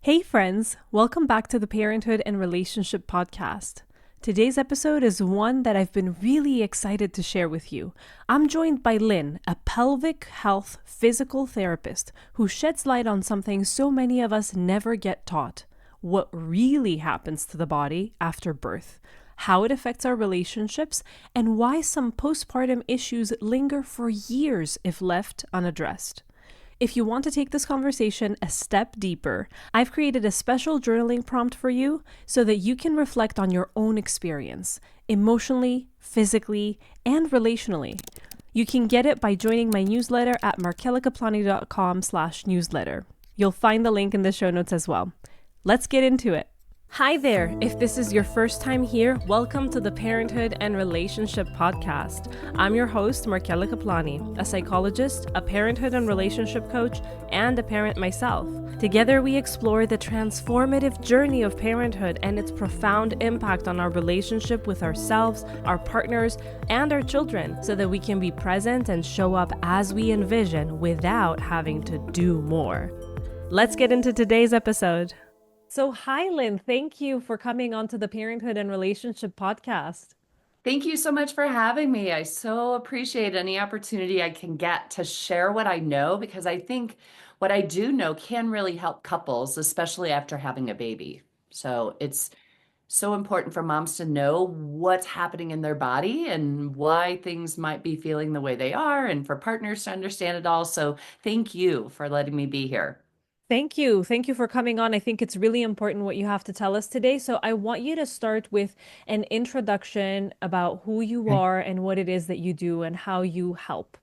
Hey friends, welcome back to the Parenthood and Relationship Podcast. Today's episode is one that I've been really excited to share with you. I'm joined by Lynn, a pelvic health physical therapist who sheds light on something so many of us never get taught: what really happens to the body after birth, how it affects our relationships, and why some postpartum issues linger for years if left unaddressed. If you want to take this conversation a step deeper, I've created a special journaling prompt for you so that you can reflect on your own experience, emotionally, physically, and relationally. You can get it by joining my newsletter at markelikaplani.com/newsletter. You'll find the link in the show notes as well. Let's get into it. Hi there. If this is your first time here, welcome to the Parenthood and Relationship Podcast. I'm your host, Markela Kaplani, a psychologist, a parenthood and relationship coach, and a parent myself. Together, we explore the transformative journey of parenthood and its profound impact on our relationship with ourselves, our partners, and our children, so that we can be present and show up as we envision without having to do more. Let's get into today's episode. So, hi, Lynn. Thank you for coming onto the Parenthood and Relationship Podcast. Thank you so much for having me. I so appreciate any opportunity I can get to share what I know, because I think what I do know can really help couples, especially after having a baby. So it's so important for moms to know what's happening in their body and why things might be feeling the way they are, and for partners to understand it all. So thank you for letting me be here. Thank you. Thank you for coming on. I think it's really important what you have to tell us today. So, I want you to start with an introduction about who you Okay. are and what it is that you do and how you help.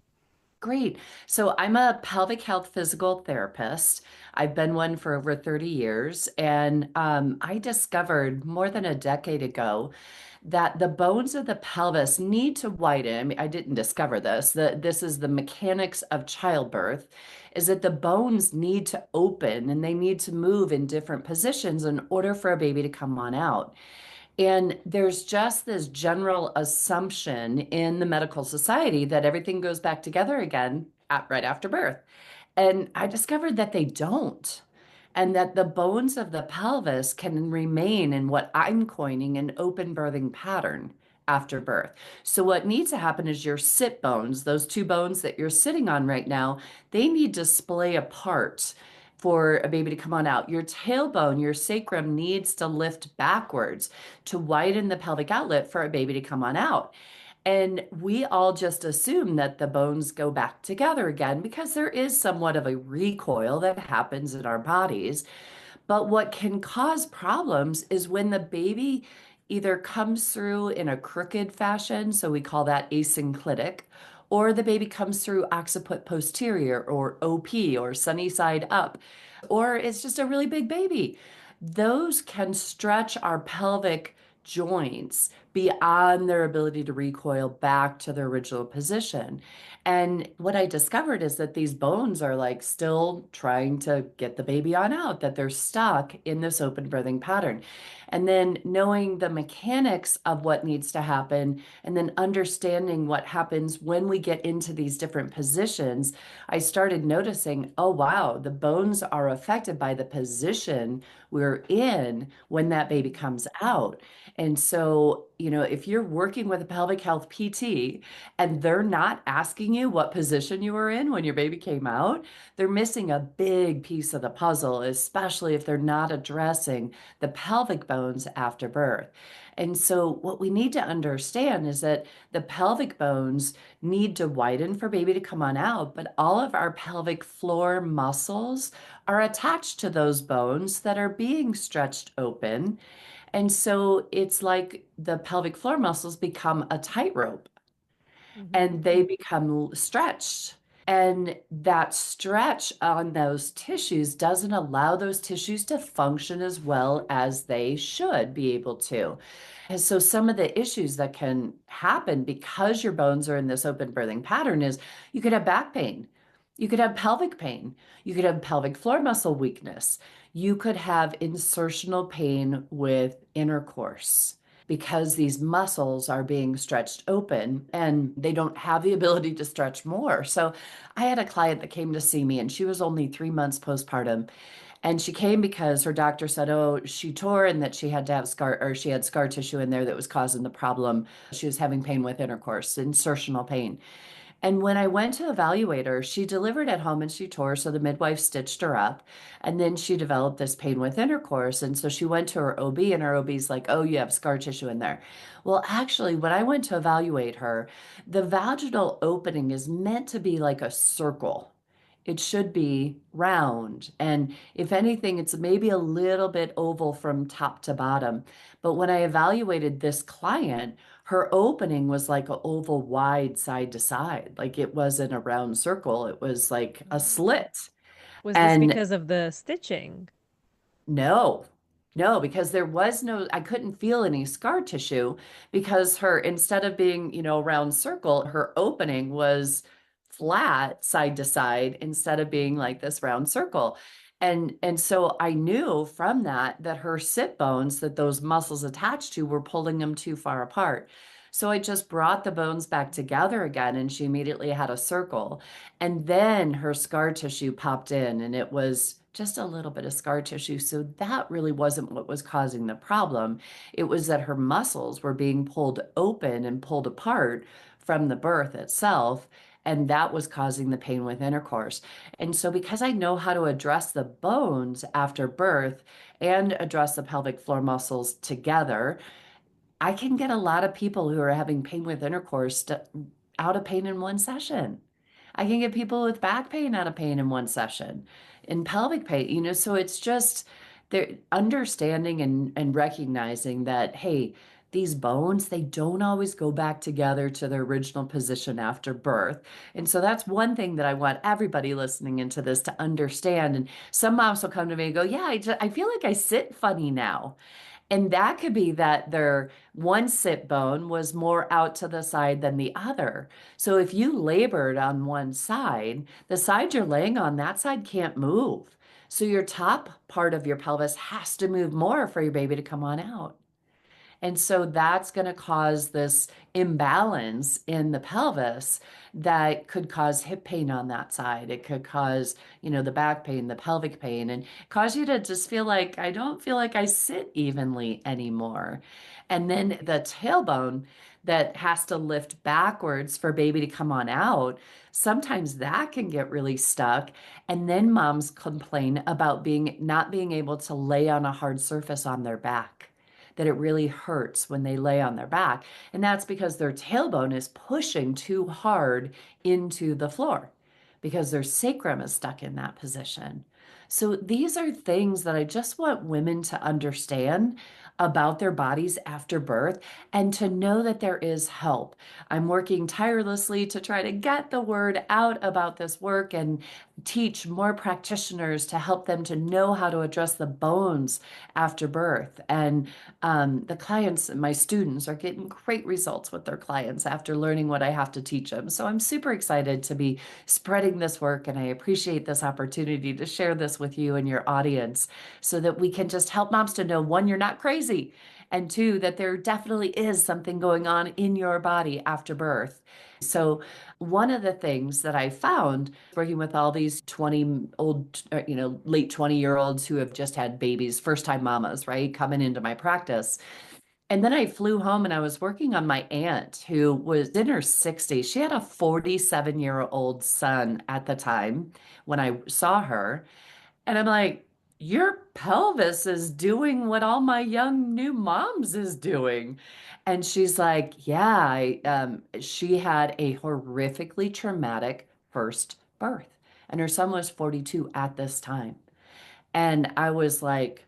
Great. So I'm a pelvic health physical therapist. I've been one for over 30 years. And I discovered more than a decade ago that the bones of the pelvis need to widen. I mean, I didn't discover this. This is the mechanics of childbirth, is that the bones need to open and they need to move in different positions in order for a baby to come on out. And there's just this general assumption in the medical society that everything goes back together again right after birth. And I discovered that they don't, and that the bones of the pelvis can remain in what I'm coining an open birthing pattern after birth. So, what needs to happen is your sit bones, those two bones that you're sitting on right now, they need to splay apart for a baby to come on out. Your tailbone, your sacrum needs to lift backwards to widen the pelvic outlet for a baby to come on out. And we all just assume that the bones go back together again because there is somewhat of a recoil that happens in our bodies. But what can cause problems is when the baby either comes through in a crooked fashion, so we call that asynclitic, or the baby comes through occiput posterior, or OP, or sunny side up, or it's just a really big baby. Those can stretch our pelvic joints beyond their ability to recoil back to their original position. And what I discovered is that these bones are like still trying to get the baby on out, that they're stuck in this open birthing pattern. And then knowing the mechanics of what needs to happen, and then understanding what happens when we get into these different positions, I started noticing, oh, wow, the bones are affected by the position we're in when that baby comes out. And so, if you're working with a pelvic health PT and they're not asking you what position you were in when your baby came out, they're missing a big piece of the puzzle, especially if they're not addressing the pelvic bones after birth. And so, what we need to understand is that the pelvic bones need to widen for baby to come on out, but all of our pelvic floor muscles are attached to those bones that are being stretched open. And so it's like the pelvic floor muscles become a tightrope Mhm. and they become stretched. And that stretch on those tissues doesn't allow those tissues to function as well as they should be able to. And so some of the issues that can happen because your bones are in this open birthing pattern is you could have back pain. You could have pelvic pain. You could have pelvic floor muscle weakness. You could have insertional pain with intercourse because these muscles are being stretched open and they don't have the ability to stretch more. So I had a client that came to see me and she was only 3 months postpartum. And she came because her doctor said, oh, she tore and that she had to have scar or she had scar tissue in there that was causing the problem. She was having pain with intercourse, insertional pain. And when I went to evaluate her, she delivered at home and she tore, so the midwife stitched her up. And then she developed this pain with intercourse. And so she went to her OB, and her OB's like, oh, you have scar tissue in there. Well, actually, when I went to evaluate her, the vaginal opening is meant to be like a circle. It should be round. And if anything, it's maybe a little bit oval from top to bottom. But when I evaluated this client, her opening was like an oval wide side to side. Like it wasn't a round circle, it was like a slit. Was this And because of the stitching? no, no, because there was no, I couldn't feel any scar tissue because her, instead of being, a round circle, her opening was flat side to side instead of being like this round circle. And so I knew from that her sit bones that those muscles attached to were pulling them too far apart. So I just brought the bones back together again and she immediately had a circle. And then her scar tissue popped in and it was just a little bit of scar tissue. So that really wasn't what was causing the problem. It was that her muscles were being pulled open and pulled apart from the birth itself. And that was causing the pain with intercourse. And so, because I know how to address the bones after birth and address the pelvic floor muscles together, I can get a lot of people who are having pain with intercourse out of pain in one session. I can get people with back pain out of pain in one session, in pelvic pain, so it's just they're understanding and recognizing that, hey, these bones, they don't always go back together to their original position after birth. And so that's one thing that I want everybody listening into this to understand. And some moms will come to me and go, yeah, I feel like I sit funny now. And that could be that their one sit bone was more out to the side than the other. So if you labored on one side, the side you're laying on, that side can't move. So your top part of your pelvis has to move more for your baby to come on out. And so that's going to cause this imbalance in the pelvis that could cause hip pain on that side. It could cause, the back pain, the pelvic pain, and cause you to just feel like, I don't feel like I sit evenly anymore. And then the tailbone that has to lift backwards for baby to come on out, sometimes that can get really stuck. And then moms complain about not being able to lay on a hard surface on their back, that it really hurts when they lay on their back. And that's because their tailbone is pushing too hard into the floor because their sacrum is stuck in that position. So these are things that I just want women to understand about their bodies after birth and to know that there is help. I'm working tirelessly to try to get the word out about this work and teach more practitioners to help them to know how to address the bones after birth. And the clients, my students, are getting great results with their clients after learning what I have to teach them. So I'm super excited to be spreading this work, and I appreciate this opportunity to share this with you and your audience so that we can just help moms to know, one, you're not crazy, and two, that there definitely is something going on in your body after birth. So one of the things that I found working with all these 20 old, late 20-year-olds who have just had babies, first time mamas, right, coming into my practice. And then I flew home and I was working on my aunt who was in her 60s. She had a 47-year-old son at the time when I saw her. And I'm like, your pelvis is doing what all my young new moms is doing. And she's like, yeah, she had a horrifically traumatic first birth. And her son was 42 at this time. And I was like,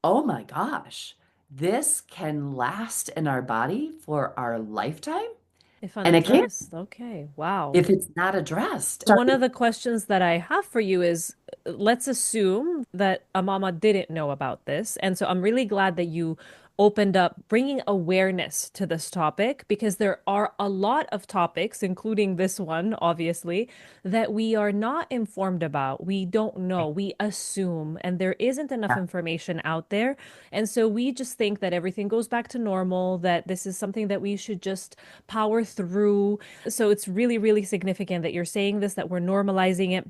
oh my gosh, this can last in our body for our lifetime? If And it can unaddressed. Okay. Wow. if it's not addressed. One of the questions that I have for you is let's assume that a mama didn't know about this. And so I'm really glad that you opened up bringing awareness to this topic because there are a lot of topics, including this one, obviously, that we are not informed about. We don't know. We assume, and there isn't enough information out there. And so we just think that everything goes back to normal, that this is something that we should just power through. So it's really, really significant that you're saying this, that we're normalizing it.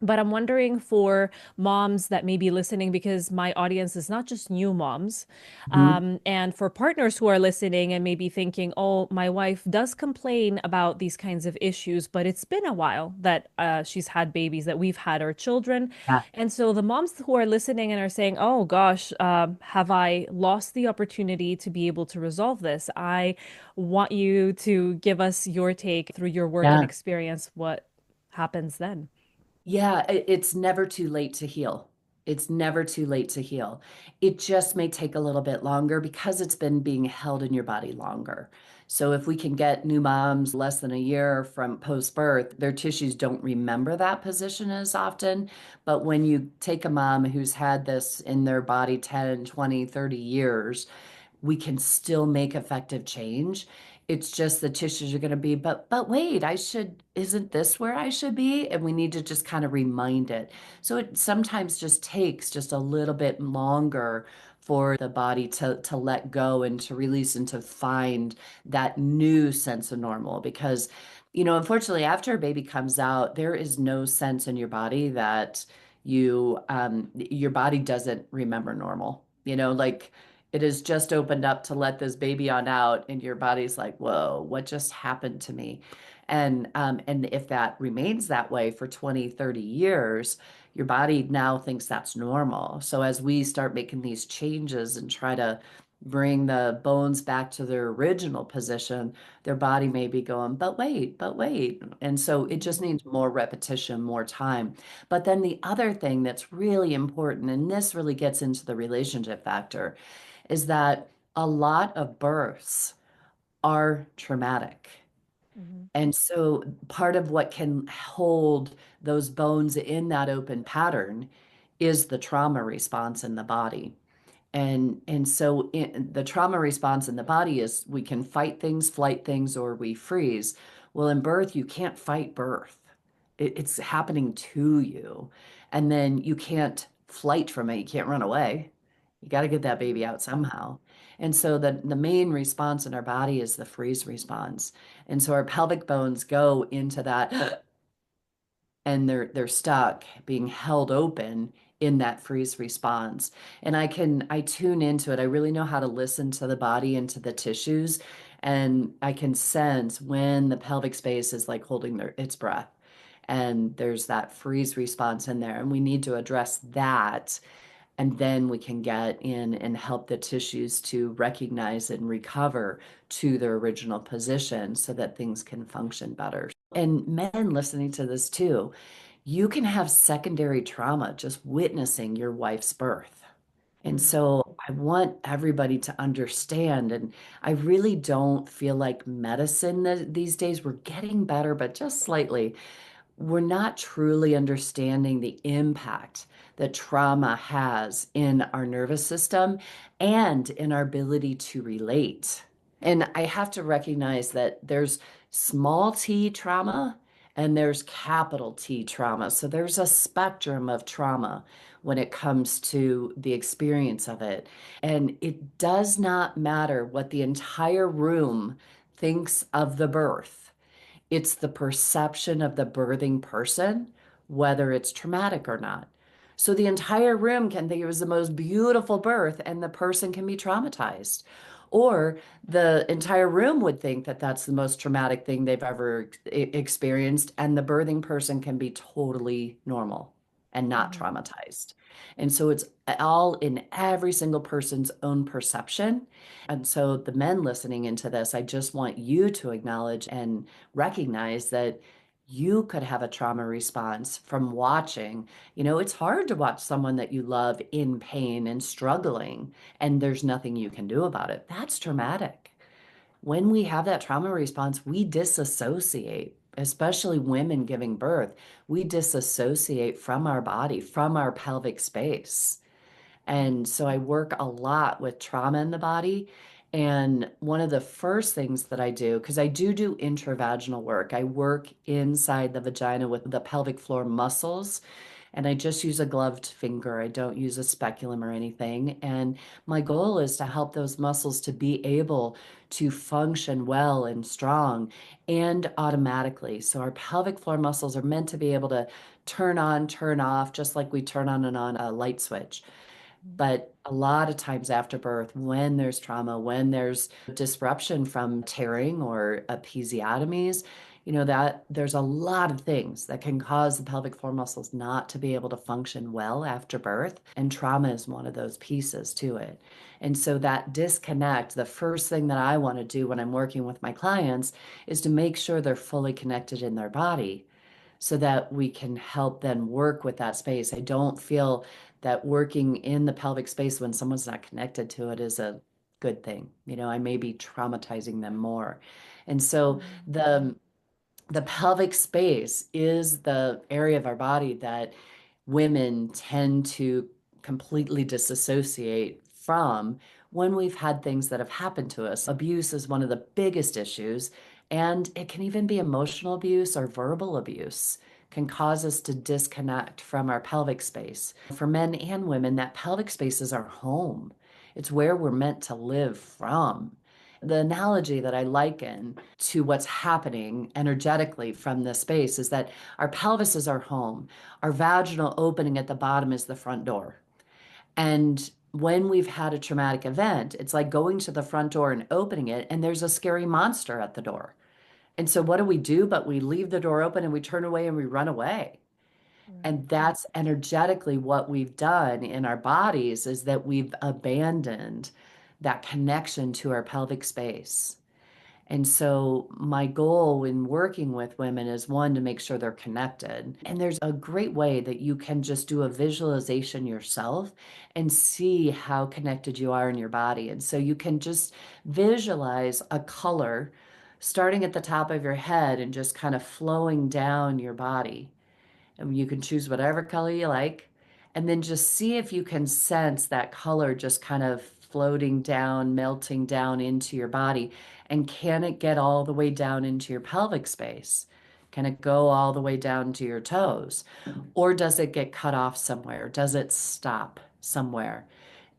But I'm wondering for moms that may be listening, because my audience is not just new moms, Mhm. and for partners who are listening and maybe thinking, oh, my wife does complain about these kinds of issues, but it's been a while that she's had babies, that we've had our children. Yeah. And so the moms who are listening and are saying, oh gosh, have I lost the opportunity to be able to resolve this? I want you to give us your take through your work and Yeah. experience. What happens then? Yeah, it's never too late to heal. It's never too late to heal. It just may take a little bit longer because it's been being held in your body longer. So if we can get new moms less than a year from post-birth, their tissues don't remember that position as often. But when you take a mom who's had this in their body 10, 20, 30 years, we can still make effective change. It's just the tissues are going to be, but wait, isn't this where I should be? And we need to just kind of remind it. So it sometimes just takes just a little bit longer for the body to let go and to release and to find that new sense of normal. Because, unfortunately, after a baby comes out, there is no sense in your body that your body doesn't remember normal. Like it has just opened up to let this baby on out, and your body's like, whoa, what just happened to me? And if that remains that way for 20, 30 years, your body now thinks that's normal. So as we start making these changes and try to bring the bones back to their original position, their body may be going, but wait. And so it just needs more repetition, more time. But then the other thing that's really important, and this really gets into the relationship factor, is that a lot of births are traumatic. Mhm. And so part of what can hold those bones in that open pattern is the trauma response in the body. And so the trauma response in the body is we can fight things, flight things, or we freeze. Well, in birth, you can't fight birth. It's happening to you. And then you can't flight from it. You can't run away. You got to get that baby Mhm. out somehow. And so the main response in our body is the freeze response. And so our pelvic bones go into that and they're stuck being held open in that freeze response. And I tune into it. I really know how to listen to the body and to the tissues, and I can sense when the pelvic space is like holding its breath, and there's that freeze response in there, and we need to address that, and then we can get in and help the tissues to recognize and recover to their original position so that things can function better. And men listening to this too, you can have secondary trauma just witnessing your wife's birth. And Mm. so I want everybody to understand. And I really don't feel like medicine these days, we're getting better, but just slightly. We're not truly understanding the impact that trauma has in our nervous system and in our ability to relate. And I have to recognize that there's small t trauma and there's capital T trauma. So there's a spectrum of trauma when it comes to the experience of it. And it does not matter what the entire room thinks of the birth. It's the perception of the birthing person, whether it's traumatic or not. So the entire room can think it was the most beautiful birth, and the person can be traumatized. Or the entire room would think that that's the most traumatic thing they've ever experienced, and the birthing person can be totally normal and not Mhm. traumatized. And so it's all in every single person's own perception. And so the men listening into this, I just want you to acknowledge and recognize that you could have a trauma response from watching. It's hard to watch someone that you love in pain and struggling, and there's nothing you can do about it. That's traumatic. When we have that trauma response, we disassociate, especially women giving birth. We disassociate from our body, from our pelvic space. And so I work a lot with trauma in the body. And one of the first things that I do, because I do intravaginal work, I work inside the vagina with the pelvic floor muscles. And I just use a gloved finger. I don't use a speculum or anything. And my goal is to help those muscles to be able to function well and strong and automatically. So our pelvic floor muscles are meant to be able to turn on, turn off, just like we turn on and on a light switch. But a lot of times after birth, when there's trauma, when there's disruption from tearing or episiotomies, that there's a lot of things that can cause the pelvic floor muscles not to be able to function well after birth. And trauma is one of those pieces to it. And so that disconnect, the first thing that I want to do when I'm working with my clients is to make sure they're fully connected in their body so that we can help them work with that space. I don't feel that working in the pelvic space when someone's not connected to it is a good thing. I may be traumatizing them more. And so Mm. the pelvic space is the area of our body that women tend to completely disassociate from when we've had things that have happened to us. Abuse is one of the biggest issues, and it can even be emotional abuse or verbal abuse can cause us to disconnect from our pelvic space. For men and women, that pelvic space is our home. It's where we're meant to live from. The analogy that I liken to what's happening energetically from this space is that our pelvis is our home. Our vaginal opening at the bottom is the front door. And when we've had a traumatic event, it's like going to the front door and opening it, and there's a scary monster at the door. And so what do we do? But we leave the door open and we turn away and we run away. Right. And that's energetically what we've done in our bodies is that we've abandoned that connection to our pelvic space. And so my goal in working with women is one, to make sure they're connected. And there's a great way that you can just do a visualization yourself and see how connected you are in your body. And so you can just visualize a color starting at the top of your head and just kind of flowing down your body. And you can choose whatever color you like. And then just see if you can sense that color just kind of floating down, melting down into your body. And can it get all the way down into your pelvic space? Can it go all the way down to your toes? Or does it get cut off somewhere? Does it stop somewhere?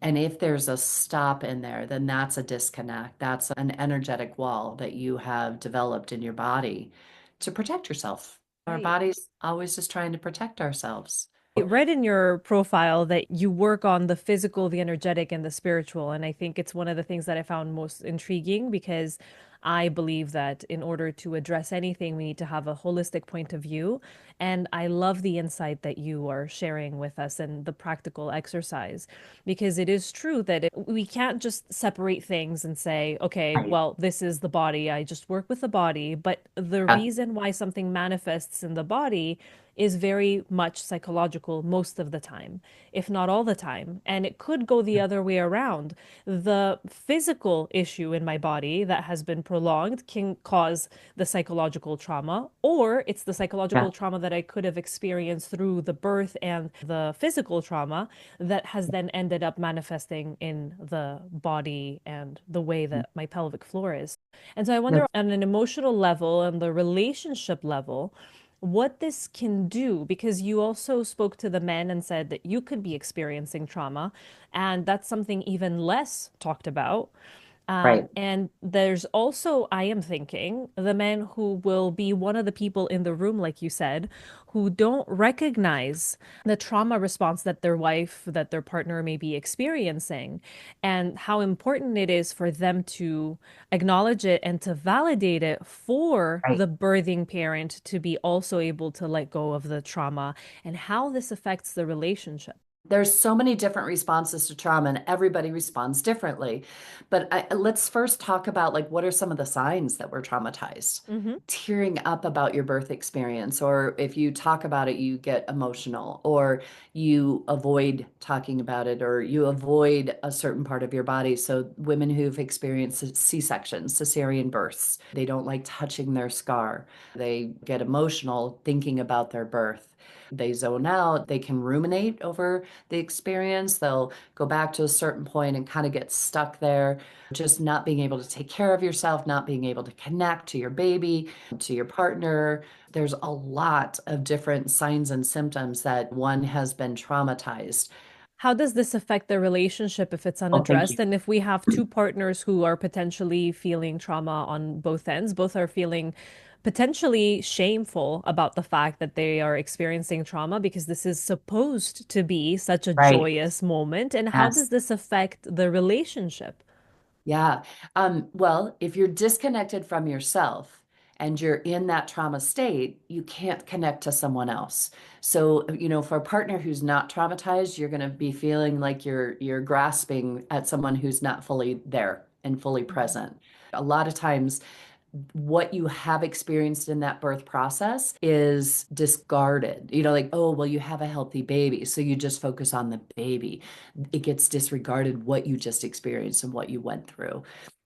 And if there's a stop in there, then that's a disconnect. That's an energetic wall that you have developed in your body to protect yourself. Our Right. body's always just trying to protect ourselves. I read in your profile that you work on the physical, the energetic, and the spiritual. And I think it's one of the things that I found most intriguing because I believe that in order to address anything, we need to have a holistic point of view. And I love the insight that you are sharing with us and the practical exercise, because it is true that we can't just separate things and say, okay, Right. well, this is the body. I just work with the body. But the Yeah. reason why something manifests in the body is very much psychological most of the time, if not all the time. And it could go the other way around. The physical issue in my body that has been prolonged can cause the psychological trauma, or it's the Yeah. psychological trauma that I could have experienced through the birth and the physical trauma that has then ended up manifesting in the body and the way that my pelvic floor is. And so I wonder That's on an emotional level and the relationship level, what this can do, because you also spoke to the men and said that you could be experiencing trauma, and that's something even less talked about. right. And there's also, I am thinking, the men who will be one of the people in the room, like you said, who don't recognize the trauma response that their wife, that their partner may be experiencing, and how important it is for them to acknowledge it and to validate it for Right. the birthing parent to be also able to let go of the trauma and how this affects the relationship. There's so many different responses to trauma, and everybody responds differently. But let's first talk about like what are some of the signs that we're traumatized? Hmm. Tearing up about your birth experience, or if you talk about it, you get emotional, or you avoid talking about it, or you avoid a certain part of your body. So, women who've experienced C-sections, cesarean births, they don't like touching their scar. They get emotional thinking about their birth. They zone out, they can ruminate over the experience. They'll go back to a certain point and kind of get stuck there, just not being able to take care of yourself, not being able to connect to your baby, to your partner. There's a lot of different signs and symptoms that one has been traumatized. How does this affect the relationship if it's Oh, thank you. unaddressed? And if we have two partners who are potentially feeling trauma on both ends, both are feeling potentially shameful about the fact that they are experiencing trauma because this is supposed to be such a Right. joyous moment. And how does Yes. this affect the relationship? Yeah. Well, if you're disconnected from yourself and you're in that trauma state, you can't connect to someone else. So, for a partner who's not traumatized, you're going to be feeling like you're grasping at someone who's not fully there and fully Mhm. present. A lot of times what you have experienced in that birth process is discarded. Like, oh, well, you have a healthy baby. So you just focus on the baby. It gets disregarded what you just experienced and what you went through.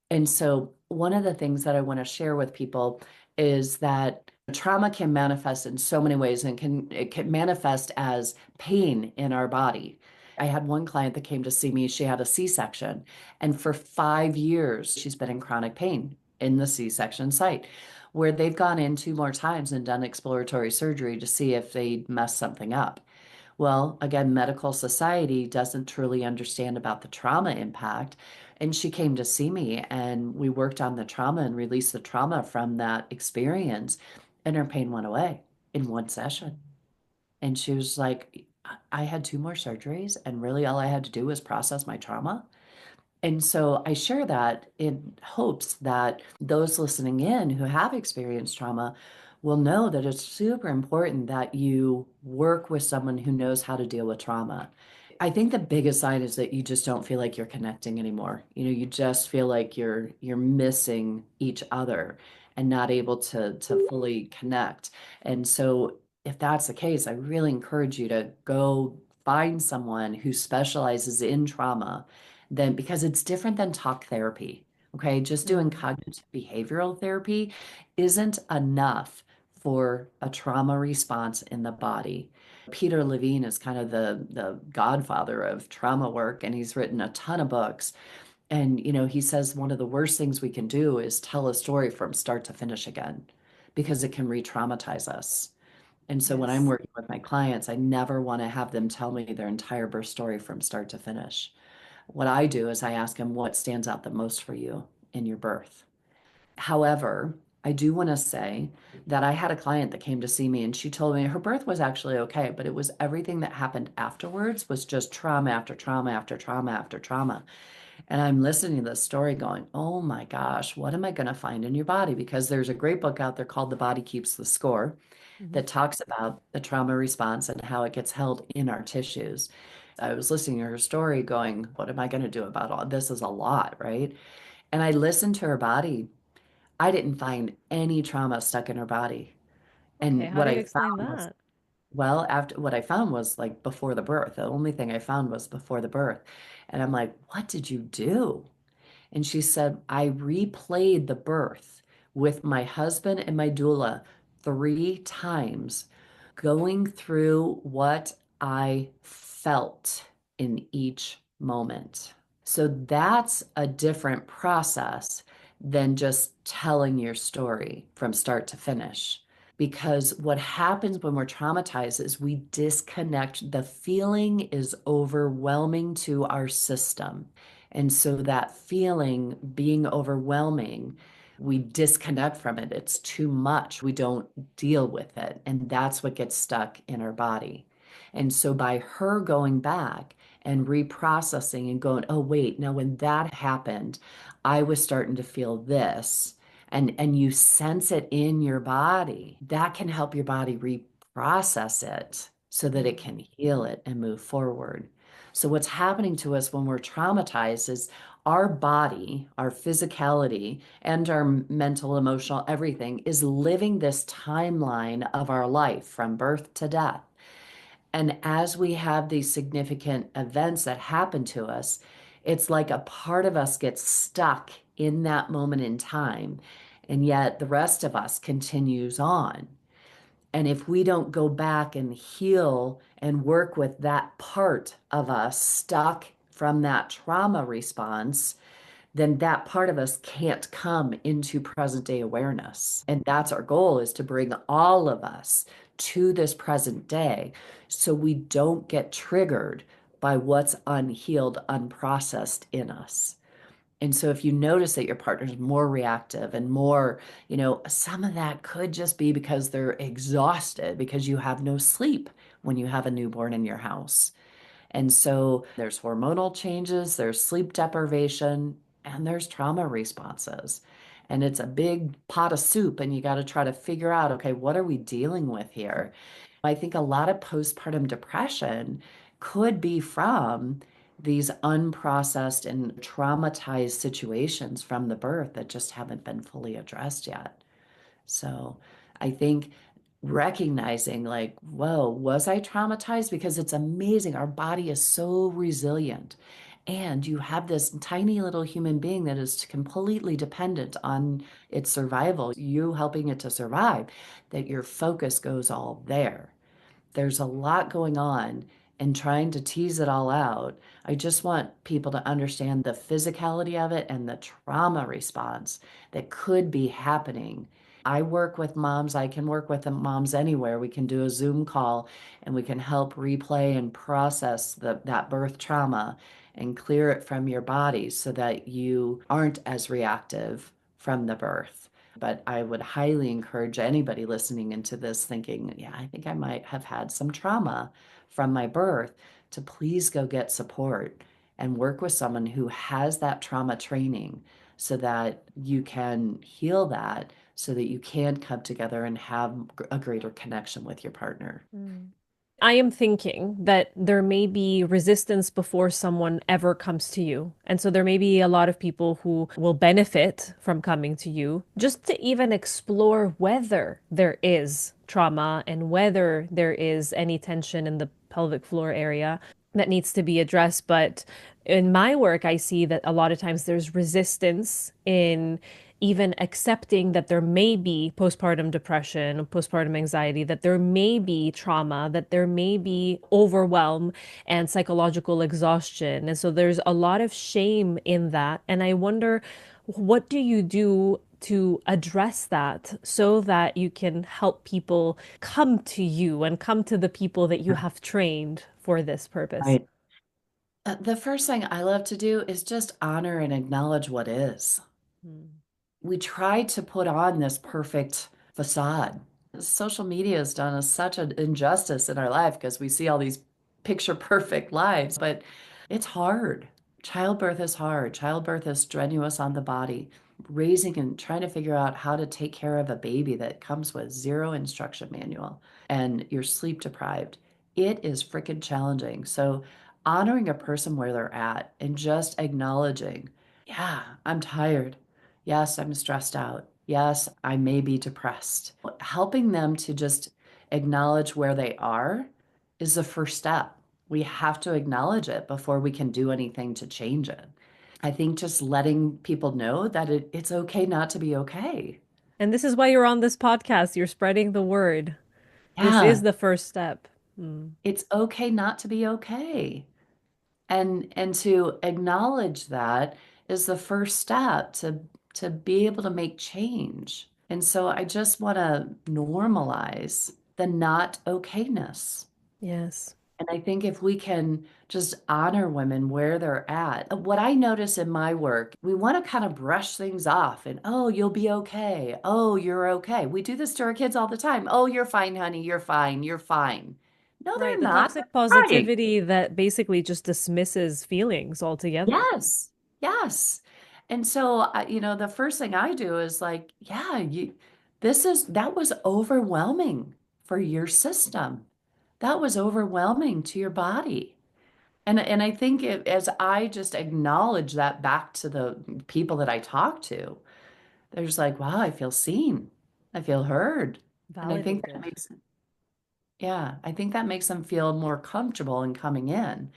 And so, one of the things that I want to share with people is that trauma can manifest in so many ways and it can manifest as pain in our body. I had one client that came to see me. She had a C-section, and for 5 years, she's been in chronic pain in the C-section site, where they've gone in 2 more times and done exploratory surgery to see if they messed something up. Well, again, medical society doesn't truly understand about the trauma impact. And she came to see me and we worked on the trauma and released the trauma from that experience. And her pain went away in one session. And she was like, I had 2 more surgeries, and really all I had to do was process my trauma. And so I share that in hopes that those listening in who have experienced trauma will know that it's super important that you work with someone who knows how to deal with trauma. I think the biggest sign is that you just don't feel like you're connecting anymore. You just feel like you're missing each other and not able to fully connect. And so if that's the case, I really encourage you to go find someone who specializes in trauma, then because it's different than talk therapy. Okay, just doing Mm. cognitive behavioral therapy isn't enough for a trauma response in the body. Peter Levine is kind of the godfather of trauma work, and he's written a ton of books. And he says one of the worst things we can do is tell a story from start to finish again, because it can re-traumatize us. And so when I'm Yes. working with my clients, I never want to have them tell me their entire birth story from start to finish. What I do is I ask them what stands out the most for you in your birth. However, I do want to say that I had a client that came to see me and she told me her birth was actually okay, but it was everything that happened afterwards was just trauma after trauma after trauma after trauma. And I'm listening to this story going, oh my gosh, what am I going to find in your body? Because there's a great book out there called The Body Keeps the Score Mhm. that talks about the trauma response and how it gets held in our tissues. I was listening to her story going, what am I going to do about all this? Is a lot, right? And I listened to her body. I didn't find any trauma stuck in her body. Okay, And how what do you I explain found was, that? well, after what I found was like before the birth. The only thing I found was before the birth. And I'm like, what did you do? And she said, I replayed the birth with my husband and my doula 3 times, going through what I felt in each moment. So that's a different process than just telling your story from start to finish. Because what happens when we're traumatized is we disconnect. The feeling is overwhelming to our system. And so that feeling being overwhelming, we disconnect from it. It's too much. We don't deal with it. And that's what gets stuck in our body. And so by her going back and reprocessing and going, oh, wait, now when that happened, I was starting to feel this. And you sense it in your body, that can help your body reprocess it so that it Mm. can heal it and move forward. So, what's happening to us when we're traumatized is our body, our physicality, and our mental, emotional, everything is living this timeline of our life from birth to death. And as we have these significant events that happen to us, it's like a part of us gets stuck in that moment in time, and yet the rest of us continues on. And if we don't go back and heal and work with that part of us stuck from that trauma response, then that part of us can't come into present day awareness. And that's our goal, is to bring all of us to this present day so we don't get triggered by what's unhealed, unprocessed in us. And so if you notice that your partner's more reactive and more, some of that could just be because they're exhausted because you have no sleep when you have a newborn in your house. And so there's hormonal changes, there's sleep deprivation, and there's trauma responses. And it's a big pot of soup, and you got to try to figure out, okay, what are we dealing with here? I think a lot of postpartum depression could be from these unprocessed and traumatized situations from the birth that just haven't been fully addressed yet. So I think recognizing, like, whoa, was I traumatized? Because it's amazing. Our body is so resilient. And you have this tiny little human being that is completely dependent on its survival, you helping it to survive, that your focus goes all there. There's a lot going on, and trying to tease it all out. I just want people to understand the physicality of it and the trauma response that could be happening. I work with moms. I can work with the moms anywhere. We can do a Zoom call and we can help replay and process that birth trauma and clear it from your body so that you aren't as reactive from the birth. But I would highly encourage anybody listening into this thinking, yeah, I think I might have had some trauma from my birth, to please go get support and work with someone who has that trauma training so that you can heal that, so that you can come together and have a greater connection with your partner. Mm. I am thinking that there may be resistance before someone ever comes to you. And so there may be a lot of people who will benefit from coming to you just to even explore whether there is trauma and whether there is any tension in the pelvic floor area that needs to be addressed. But in my work, I see that a lot of times there's resistance in even accepting that there may be postpartum depression, postpartum anxiety, that there may be trauma, that there may be overwhelm and psychological exhaustion. And so there's a lot of shame in that. And I wonder, what do you do to address that so that you can help people come to you and come to the people that you have trained for this purpose? Right. The first thing I love to do is just honor and acknowledge what is. Mm. We try to put on this perfect facade. Social media has done us such an injustice in our life because we see all these picture perfect lives, but it's hard. Childbirth is hard. Childbirth is strenuous on the body. Raising and trying to figure out how to take care of a baby that comes with zero instruction manual and you're sleep deprived. It is freaking challenging. So honoring a person where they're at and just acknowledging, yeah, I'm tired. Yes, I'm stressed out. Yes, I may be depressed. Helping them to just acknowledge where they are is the first step. We have to acknowledge it before we can do anything to change it. I think just letting people know that it's okay not to be okay. And this is why you're on this podcast. You're spreading the word. This is Yeah, the first step. Mm. it's okay not to be okay. And to acknowledge that is the first step to be able to make change. And so I just want to normalize the not okayness. Yes. And I think if we can just honor women where they're at, what I notice in my work, we want to kind of brush things off and, oh, you'll be okay. Oh, you're okay. We do this to our kids all the time. Oh, you're fine, honey. You're fine. You're fine. No, Right. they're The not. toxic They're crying. positivity that basically just dismisses feelings altogether. Yes, yes. And so, the first thing I do is like, yeah, that was overwhelming for your system. That was overwhelming to your body. And I think as I just acknowledge that back to the people that I talk to, they're just like, wow, I feel seen. I feel heard. And I think that Validated. makes, yeah, I think that makes them feel more comfortable in coming in.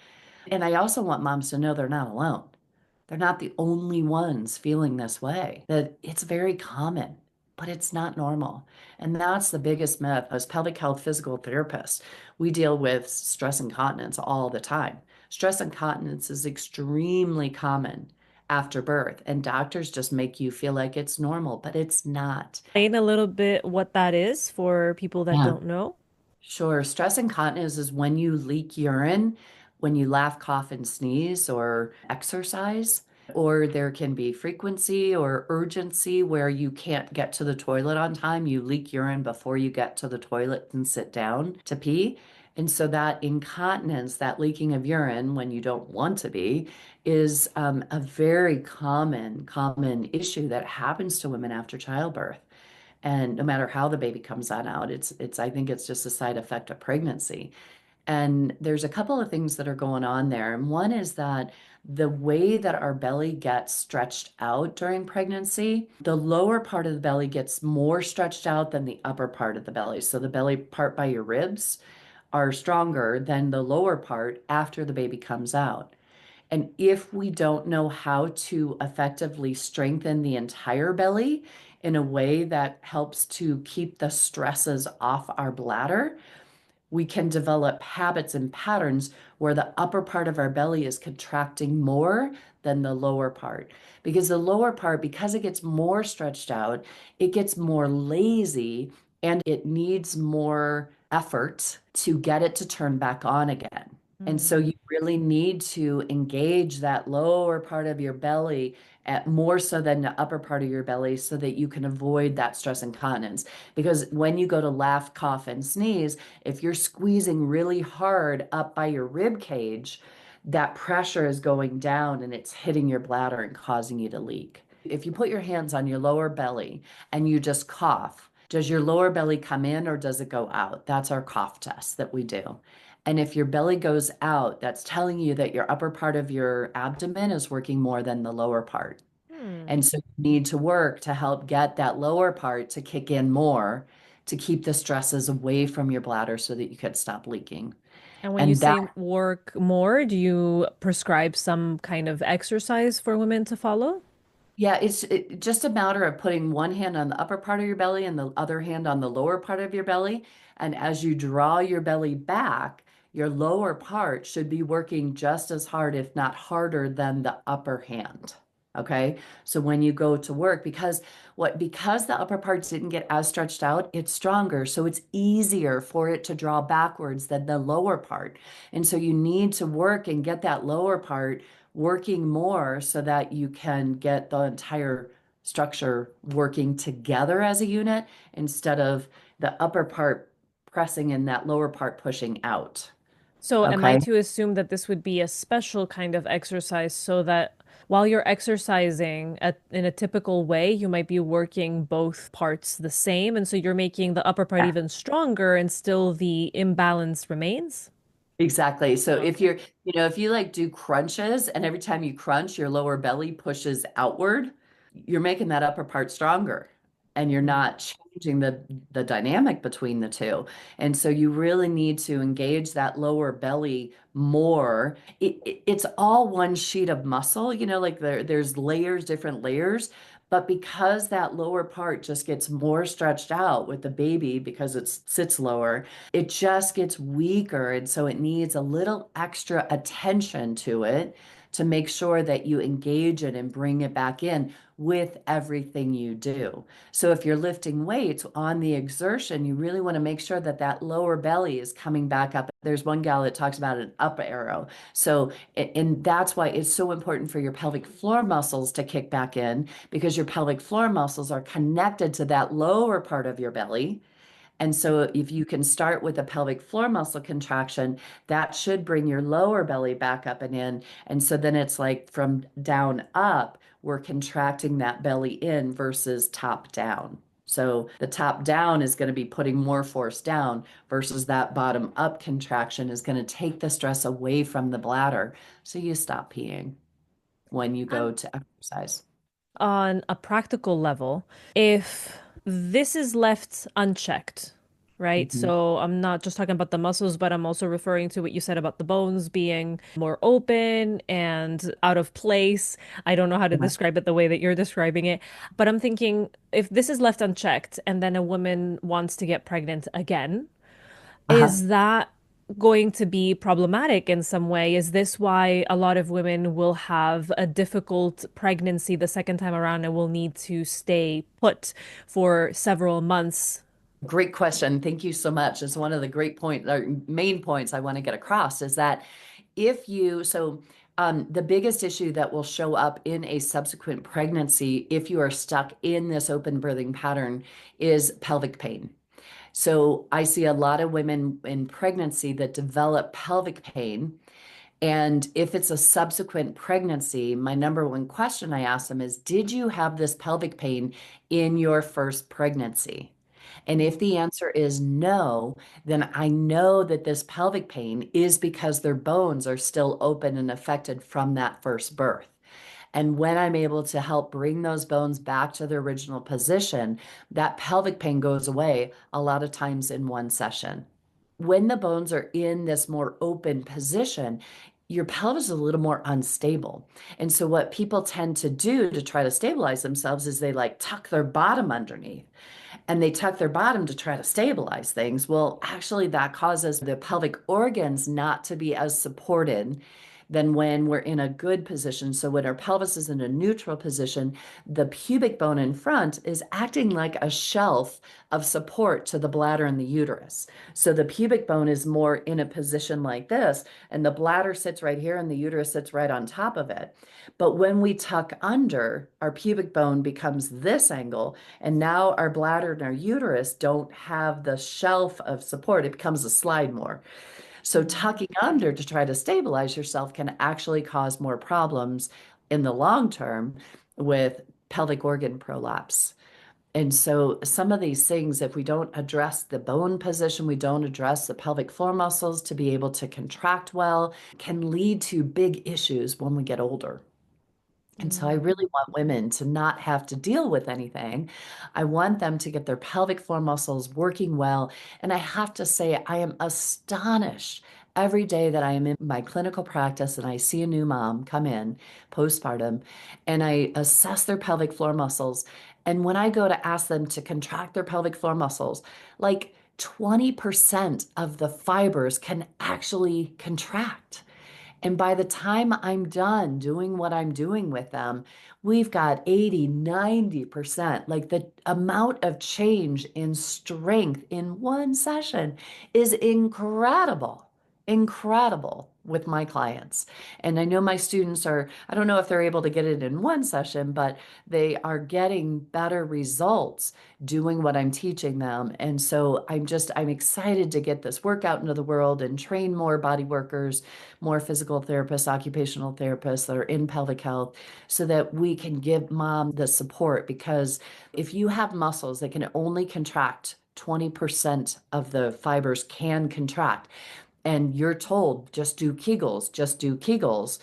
And I also want moms to know they're not alone. They're not the only ones feeling this way, that it's very common. but it's not normal. And that's the biggest myth. As pelvic health physical therapists, we deal with stress incontinence all the time. Stress incontinence is extremely common after birth, and doctors just make you feel like it's normal, but it's not. Explain a little bit what that is for people that Yeah. don't know. Sure. Stress incontinence is when you leak urine, when you laugh, cough, and sneeze or exercise, or there can be frequency or urgency where you can't get to the toilet on time. You leak urine before you get to the toilet and sit down to pee. And so that incontinence, that leaking of urine when you don't want to be, is a very common issue that happens to women after childbirth. And no matter how the baby comes on out, I think it's just a side effect of pregnancy. And there's a couple of things that are going on there. And one is that the way that our belly gets stretched out during pregnancy, the lower part of the belly gets more stretched out than the upper part of the belly. So the belly part by your ribs are stronger than the lower part after the baby comes out. And if we don't know how to effectively strengthen the entire belly in a way that helps to keep the stresses off our bladder, we can develop habits and patterns where the upper part of our belly is contracting more than the lower part. Because the lower part, because it gets more stretched out, it gets more lazy and it needs more effort to get it to turn back on again. And so Mm. you really need to engage that lower part of your belly at more so than the upper part of your belly so that you can avoid that stress incontinence. Because when you go to laugh, cough, and sneeze, if you're squeezing really hard up by your rib cage, that pressure is going down and it's hitting your bladder and causing you to leak. If you put your hands on your lower belly and you just cough, does your lower belly come in or does it go out? That's our cough test that we do. And if your belly goes out, that's telling you that your upper part of your abdomen is working more than the lower part. Hmm. And so you need to work to help get that lower part to kick in more to keep the stresses away from your bladder so that you could stop leaking. And when you And that, say work more, do you prescribe some kind of exercise for women to follow? yeah, just a matter of putting one hand on the upper part of your belly and the other hand on the lower part of your belly. And as you draw your belly back, your lower part should be working just as hard, if not harder, than the upper hand. Okay. So when you go to work, because the upper part didn't get as stretched out, it's stronger. So it's easier for it to draw backwards than the lower part. And so you need to work and get that lower part working more so that you can get the entire structure working together as a unit instead of the upper part pressing and that lower part pushing out. So, am I Okay. to assume that this would be a special kind of exercise so that while you're exercising in a typical way, you might be working both parts the same, and so you're making the upper part Yeah. even stronger and still the imbalance remains? Exactly. So if Okay. if you like do crunches and every time you crunch, your lower belly pushes outward, you're making that upper part stronger and you're Mm. not changing the dynamic between the two. And so you really need to engage that lower belly more. It's all one sheet of muscle, like there's layers, different layers. But because that lower part just gets more stretched out with the baby because it sits lower, it just gets weaker. And so it needs a little extra attention to it to make sure that you engage it and bring it back in with everything you do. So if you're lifting weights on the exertion, you really want to make sure that that lower belly is coming back up. There's one gal that talks about an up arrow. So, and that's why it's so important for your pelvic floor muscles to kick back in because your pelvic floor muscles are connected to that lower part of your belly. And so if you can start with a pelvic floor muscle contraction, that should bring your lower belly back up and in. And so then it's like from down up, we're contracting that belly in versus top down. So the top down is going to be putting more force down versus that bottom up contraction is going to take the stress away from the bladder. So you stop peeing when you go And to exercise. on a practical level, if this is left unchecked, right? Mhm. So I'm not just talking about the muscles, but I'm also referring to what you said about the bones being more open and out of place. I don't know how to Yeah. describe it the way that you're describing it, but I'm thinking if this is left unchecked and then a woman wants to get pregnant again, Uh-huh. is that going to be problematic in some way? Is this why a lot of women will have a difficult pregnancy the second time around and will need to stay put for several months? Great question. Thank you so much. It's one of the great points, or main points I want to get across is that if you, so the biggest issue that will show up in a subsequent pregnancy if you are stuck in this open birthing pattern is pelvic pain. So I see a lot of women in pregnancy that develop pelvic pain. And if it's a subsequent pregnancy, my number one question I ask them is, did you have this pelvic pain in your first pregnancy? And if the answer is no, then I know that this pelvic pain is because their bones are still open and affected from that first birth. And when I'm able to help bring those bones back to their original position, that pelvic pain goes away a lot of times in one session. When the bones are in this more open position, your pelvis is a little more unstable. And so, what people tend to do to try to stabilize themselves is they like tuck their bottom underneath and they tuck their bottom to try to stabilize things. Well, actually, that causes the pelvic organs not to be as supported than when we're in a good position. So, when our pelvis is in a neutral position, the pubic bone in front is acting like a shelf of support to the bladder and the uterus. So, the pubic bone is more in a position like this, and the bladder sits right here, and the uterus sits right on top of it. But when we tuck under, our pubic bone becomes this angle, and now our bladder and our uterus don't have the shelf of support. It becomes a slide more. So tucking under to try to stabilize yourself can actually cause more problems in the long term with pelvic organ prolapse. And so some of these things, if we don't address the bone position, we don't address the pelvic floor muscles to be able to contract well, can lead to big issues when we get older. And so I Mm. really want women to not have to deal with anything. I want them to get their pelvic floor muscles working well. And I have to say, I am astonished every day that I am in my clinical practice and I see a new mom come in postpartum and I assess their pelvic floor muscles. And when I go to ask them to contract their pelvic floor muscles, like 20% of the fibers can actually contract. And by the time I'm done doing what I'm doing with them, we've got 80, 90%. Like the amount of change in strength in one session is incredible, incredible with my clients. And I know my students are, I don't know if they're able to get it in one session, but they are getting better results doing what I'm teaching them. And so I'm excited to get this work out into the world and train more body workers, more physical therapists, occupational therapists that are in pelvic health so that we can give mom the support. Because if you have muscles that can only contract 20% of the fibers can contract, and you're told just do Kegels, just do Kegels,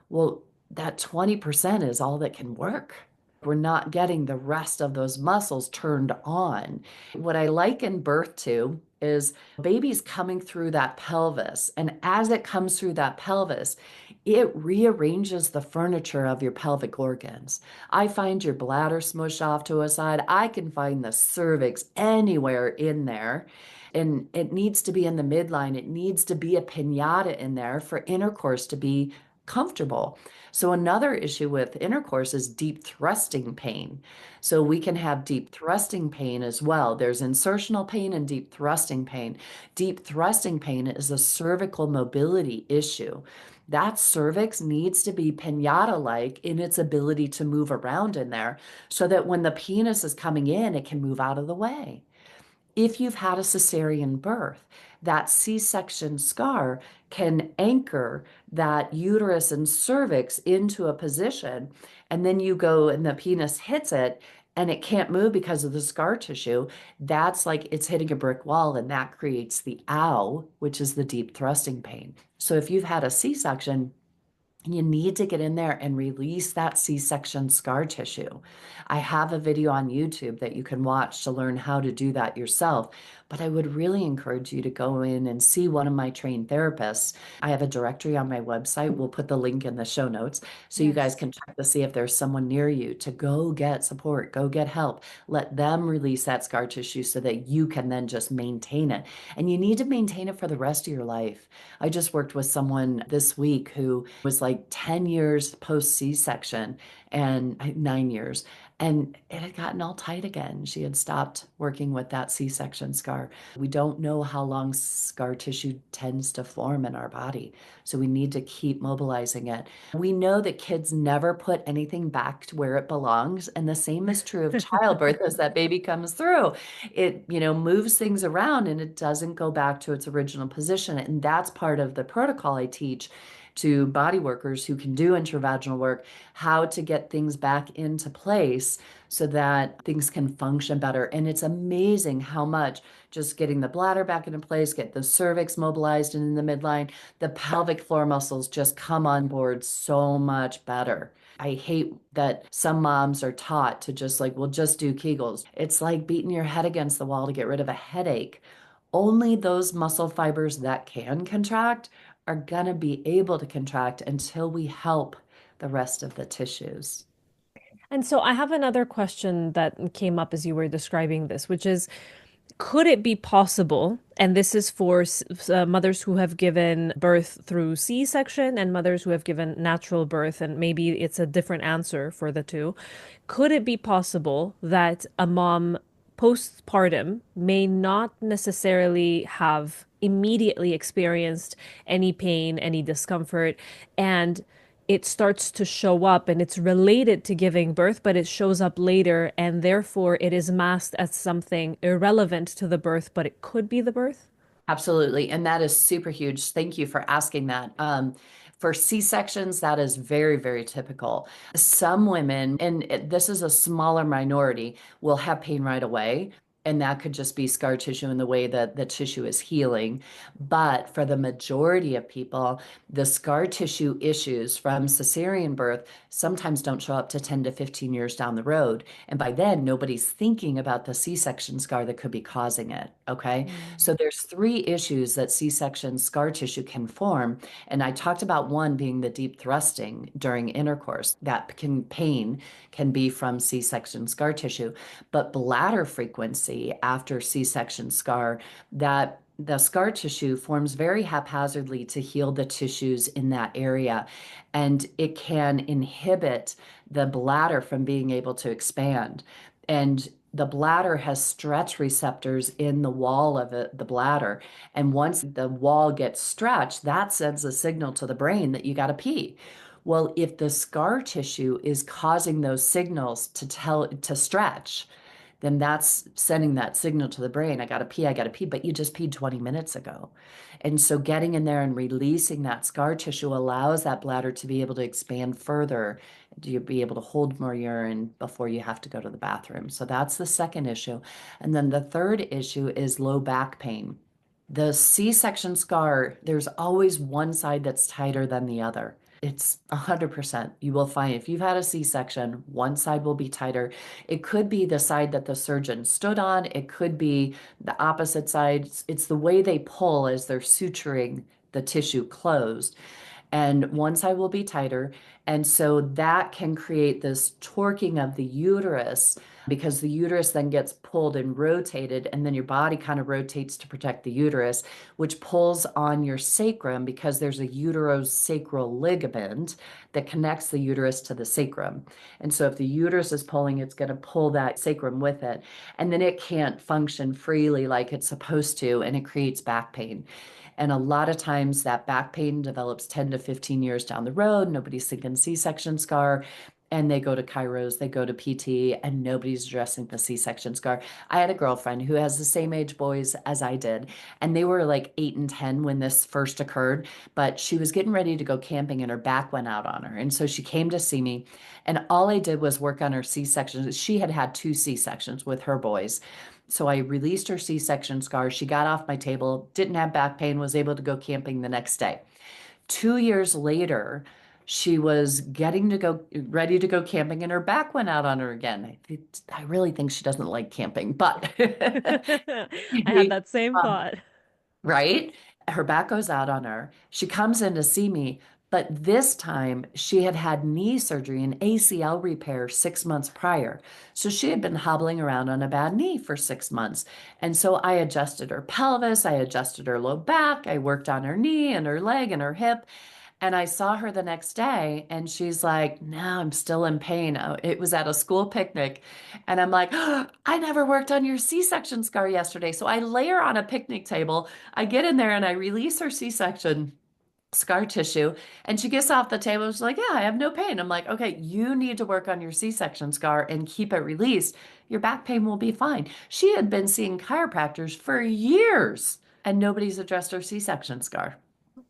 well, that 20% is all that can work. We're not getting the rest of those muscles turned on. What I liken birth to is baby's coming through that pelvis. And as it comes through that pelvis, it rearranges the furniture of your pelvic organs. I find your bladder smush off to a side. I can find the cervix anywhere in there. And it needs to be in the midline. It needs to be a pinata in there for intercourse to be comfortable. So another issue with intercourse is deep thrusting pain. So we can have deep thrusting pain as well. There's insertional pain and deep thrusting pain. Deep thrusting pain is a cervical mobility issue. That cervix needs to be pinata-like in its ability to move around in there so that when the penis is coming in, it can move out of the way. If you've had a cesarean birth, that C-section scar can anchor that uterus and cervix into a position, and then you go and the penis hits it and it can't move because of the scar tissue. That's like it's hitting a brick wall, and that creates the ow, which is the deep thrusting pain. So if you've had a C-section, you need to get in there and release that C-section scar tissue. I have a video on YouTube that you can watch to learn how to do that yourself. But I would really encourage you to go in and see one of my trained therapists. I have a directory on my website. We'll put the link in the show notes so you guys Yes. can check to see if there's someone near you to go get support, go get help. Let them release that scar tissue so that you can then just maintain it. And you need to maintain it for the rest of your life. I just worked with someone this week who was like 10 years post C-section and 9 years. And it had gotten all tight again. She had stopped working with that C-section scar. We don't know how long scar tissue tends to form in our body, so we need to keep mobilizing it. We know that kids never put anything back to where it belongs, and the same is true of childbirth as that baby comes through. It, moves things around and it doesn't go back to its original position. And that's part of the protocol I teach to body workers who can do intravaginal work, how to get things back into place so that things can function better. And it's amazing how much just getting the bladder back into place, get the cervix mobilized and in the midline, the pelvic floor muscles just come on board so much better. I hate that some moms are taught to just like, well, just do Kegels. It's like beating your head against the wall to get rid of a headache. Only those muscle fibers that can contract are going to be able to contract until we help the rest of the tissues. And so I have another question that came up as you were describing this, which is, could it be possible, and this is for mothers who have given birth through C-section and mothers who have given natural birth, and maybe it's a different answer for the two. Could it be possible that a mom postpartum may not necessarily have immediately experienced any pain, any discomfort, and it starts to show up and it's related to giving birth, but it shows up later and therefore it is masked as something irrelevant to the birth, but it could be the birth? Absolutely. And that is super huge. Thank you for asking that. For C-sections, that is very, very typical. Some women, and this is a smaller minority, will have pain right away. And that could just be scar tissue in the way that the tissue is healing. But for the majority of people, the scar tissue issues from cesarean birth sometimes don't show up to 10 to 15 years down the road. And by then, nobody's thinking about the C-section scar that could be causing it. Okay. So there's three issues that C-section scar tissue can form. And I talked about one being the deep thrusting during intercourse. That pain can be from C-section scar tissue, but bladder frequency after C-section scar, that the scar tissue forms very haphazardly to heal the tissues in that area. And it can inhibit the bladder from being able to expand. And the bladder has stretch receptors in the wall of the bladder. And once the wall gets stretched, that sends a signal to the brain that you got to pee. Well, if the scar tissue is causing those signals to stretch, then that's sending that signal to the brain. I got to pee, but you just peed 20 minutes ago. And so getting in there and releasing that scar tissue allows that bladder to be able to expand further. You be able to hold more urine before you have to go to the bathroom. So that's the second issue. And then the third issue is low back pain. The C-section scar, there's always one side that's tighter than the other. It's 100%. You will find if you've had a C-section, one side will be tighter. It could be the side that the surgeon stood on. It could be the opposite side. It's the way they pull as they're suturing the tissue closed. And one side will be tighter. And so that can create this torquing of the uterus because the uterus then gets pulled and rotated, and then your body kind of rotates to protect the uterus, which pulls on your sacrum because there's a uterosacral ligament that connects the uterus to the sacrum. And so if the uterus is pulling, it's going to pull that sacrum with it. And then it can't function freely like it's supposed to, and it creates back pain. And a lot of times that back pain develops 10 to 15 years down the road. Nobody's thinking C-section scar. And they go to chiros, they go to PT, and nobody's addressing the C-section scar. I had a girlfriend who has the same age boys as I did, and they were like 8 and 10 when this first occurred, but she was getting ready to go camping and her back went out on her. And so she came to see me, and all I did was work on her C-sections. She had had 2 C-sections with her boys. So I released her C-section scar. She got off my table, didn't have back pain, was able to go camping the next day. 2 years later, She was getting to go, ready to go camping, and her back went out on her again. I really think she doesn't like camping, but I had that same thought. right? Her back goes out on her. She comes in to see me, but this time she had had knee surgery and ACL repair 6 months prior. So she had been hobbling around on a bad knee for 6 months. And so I adjusted her pelvis, I adjusted her low back, I worked on her knee and her leg and her hip. And I saw her the next day and she's like, no, I'm still in pain. Oh, it was at a school picnic. And I'm like, oh, I never worked on your C-section scar yesterday. So I lay her on a picnic table. I get in there and I release her C-section scar tissue. And she gets off the table. She's like, yeah, I have no pain. I'm like, okay, you need to work on your C-section scar and keep it released. Your back pain will be fine. She had been seeing chiropractors for years and nobody's addressed her C-section scar.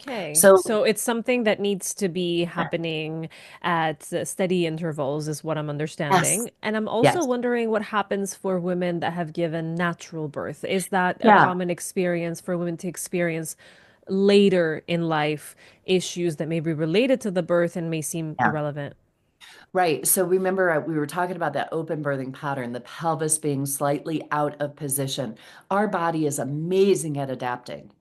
Okay, So, so it's something that needs to be happening at steady intervals, is what I'm yes, understanding. And I'm also yes. wondering what happens for women that have given natural birth. Is that a Yeah, common experience for women to experience later in life issues that may be related to the birth and may seem yeah, irrelevant? right. So remember, we were talking about that open birthing pattern, the pelvis being slightly out of position. Our body is amazing at adapting.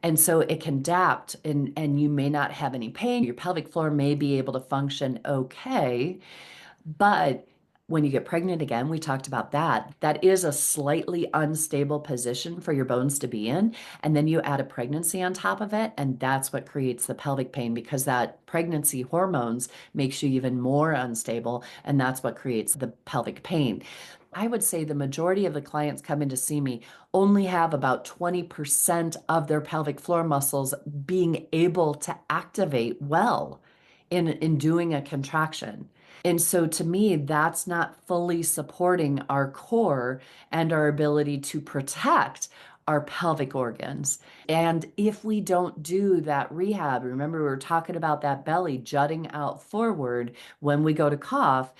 And so it can adapt, and you may not have any pain. Your pelvic floor may be able to function okay. But when you get pregnant again, we talked about that. That is a slightly unstable position for your bones to be in. And then you add a pregnancy on top of it, and that's what creates the pelvic pain because that pregnancy hormones makes you even more unstable, and that's what creates the pelvic pain. I would say the majority of the clients come in to see me only have about 20% of their pelvic floor muscles being able to activate well in doing a contraction. And so to me, that's not fully supporting our core and our ability to protect our pelvic organs. And if we don't do that rehab, remember we were talking about that belly jutting out forward when we go to cough.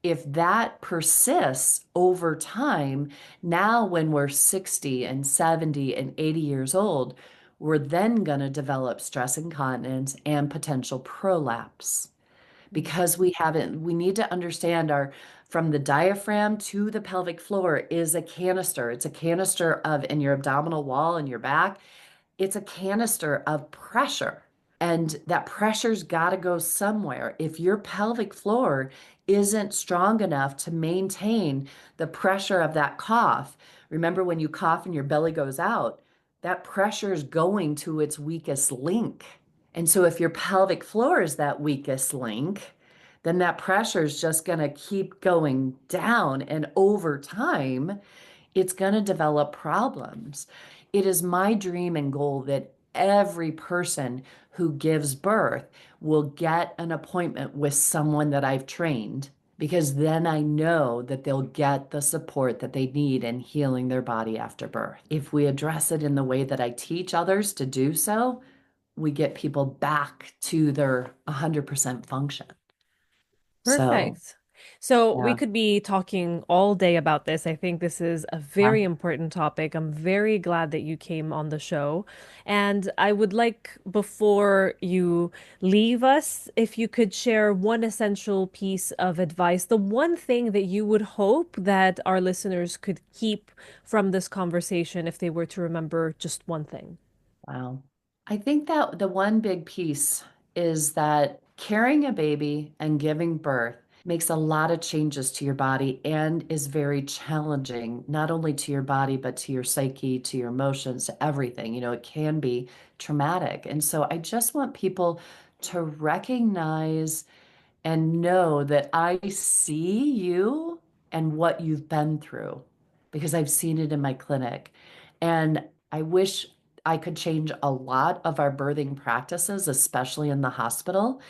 If that persists over time, now when we're 60 and 70 and 80 years old, we're then going to develop stress incontinence and potential prolapse because we need to understand our from the diaphragm to the pelvic floor is a canister. It's a canister of in your abdominal wall and your back. It's a canister of pressure. And that pressure's got to go somewhere. If your pelvic floor isn't strong enough to maintain the pressure of that cough, remember when you cough and your belly goes out, that pressure is going to its weakest link. And so if your pelvic floor is that weakest link, then that pressure is just going to keep going down. And over time, it's going to develop problems. It is my dream and goal that every person who gives birth will get an appointment with someone that I've trained because then I know that they'll get the support that they need in healing their body after birth. If we address it in the way that I teach others to do so, we get people back to their 100% function. So, Perfect. So we yeah. could be talking all day about this. I think this is a very important topic. I'm very glad that you came on the show. And I would like, before you leave us, if you could share one essential piece of advice, the one thing that you would hope that our listeners could keep from this conversation if they were to remember just one thing. Wow. I think that the one big piece is that carrying a baby and giving birth makes a lot of changes to your body and is very challenging, not only to your body, but to your psyche, to your emotions, to everything. It can be traumatic. And so I just want people to recognize and know that I see you and what you've been through because I've seen it in my clinic. And I wish I could change a lot of our birthing practices, especially in the hospital.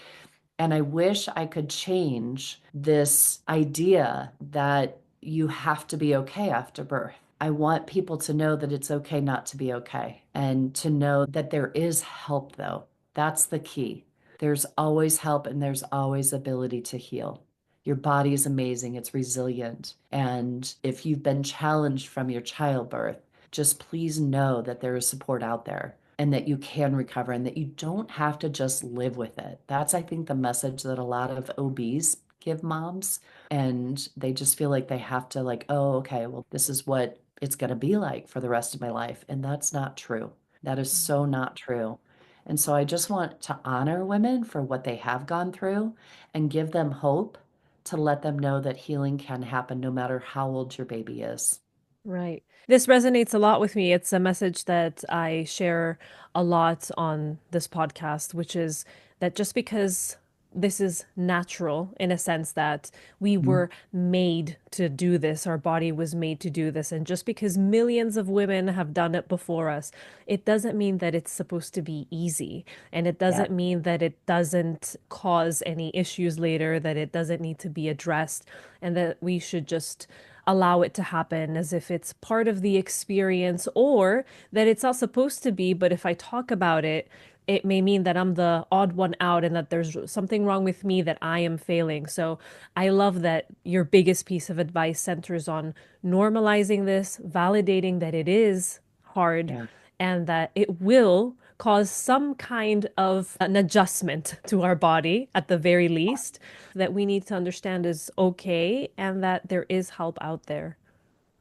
And I wish I could change this idea that you have to be okay after birth. I want people to know that it's okay not to be okay and to know that there is help, though. That's the key. There's always help and there's always ability to heal. Your body is amazing, it's resilient. And if you've been challenged from your childbirth, just please know that there is support out there. and that you can recover and that you don't have to just live with it. That's, I think, the message that a lot of OBs give moms. And they just feel like they have to, like, oh, okay, well, this is what it's going to be like for the rest of my life. And that's not true. That is so not true. And so I just want to honor women for what they have gone through and give them hope to let them know that healing can happen no matter how old your baby is. Right. This resonates a lot with me. It's a message that I share a lot on this podcast, which is that just because this is natural in a sense that we Mhm. were made to do this, our body was made to do this, and just because millions of women have done it before us, it doesn't mean that it's supposed to be easy. And it Yeah. doesn't mean that it doesn't cause any issues later, that it doesn't need to be addressed, and that we should just allow it to happen as if it's part of the experience or that it's not supposed to be. But if I talk about it, it may mean that I'm the odd one out and that there's something wrong with me, that I am failing. So I love that your biggest piece of advice centers on normalizing this, validating that it is hard Yeah. and that it will cause some kind of an adjustment to our body at the very least that we need to understand is okay and that there is help out there.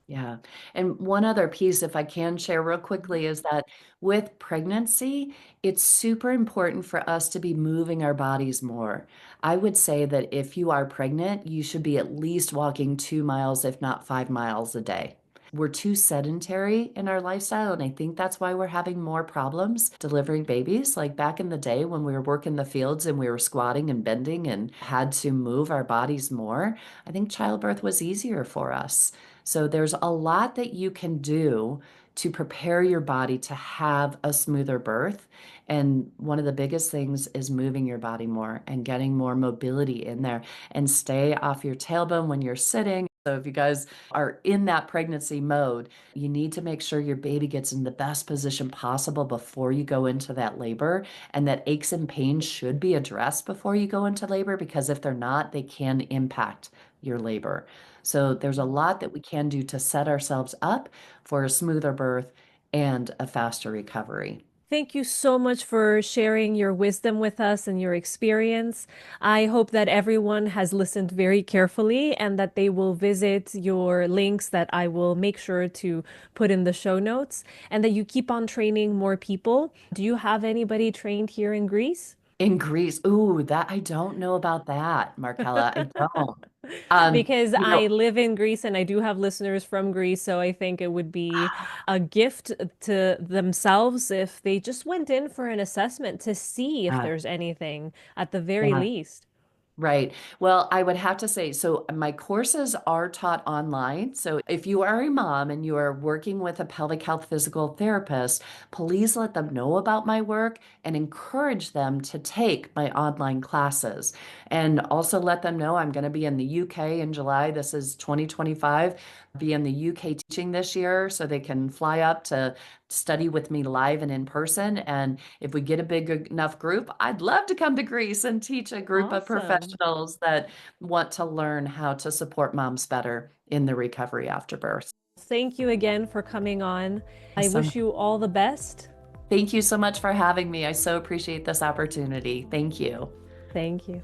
Yeah. And one other piece, if I can share real quickly, is that with pregnancy, it's super important for us to be moving our bodies more. I would say that if you are pregnant, you should be at least walking 2 miles, if not 5 miles a day. We're too sedentary in our lifestyle, and I think that's why we're having more problems delivering babies. Like back in the day when we were working the fields and we were squatting and bending and had to move our bodies more, I think childbirth was easier for us. So there's a lot that you can do to prepare your body to have a smoother birth. And one of the biggest things is moving your body more and getting more mobility in there and stay off your tailbone when you're sitting. So if you guys are in that pregnancy mode, you need to make sure your baby gets in the best position possible before you go into that labor, and that aches and pains should be addressed before you go into labor, because if they're not, they can impact your labor. So there's a lot that we can do to set ourselves up for a smoother birth and a faster recovery. Thank you so much for sharing your wisdom with us and your experience. I hope that everyone has listened very carefully and that they will visit your links that I will make sure to put in the show notes and that you keep on training more people. Do you have anybody trained here in Greece? In Greece, ooh, that I don't know about that, Markella. I don't. Because You I know, live in Greece and I do have listeners from Greece, so I think it would be a gift to themselves if they just went in for an assessment to see if uh, there's anything at the very yeah. least. Right. Well, I would have to say, so my courses are taught online. So if you are a mom and you are working with a pelvic health physical therapist, please let them know about my work and encourage them to take my online classes. And also let them know I'm going to be in the UK in July. This is 2025. Be in the UK teaching this year so they can fly up to study with me live and in person. And if we get a big enough group, I'd love to come to Greece and teach a group of Awesome. professionals that want to learn how to support moms better in the recovery after birth. Thank you again for coming on. I Awesome. wish you all the best. Thank you so much for having me. I so appreciate this opportunity. Thank you. Thank you.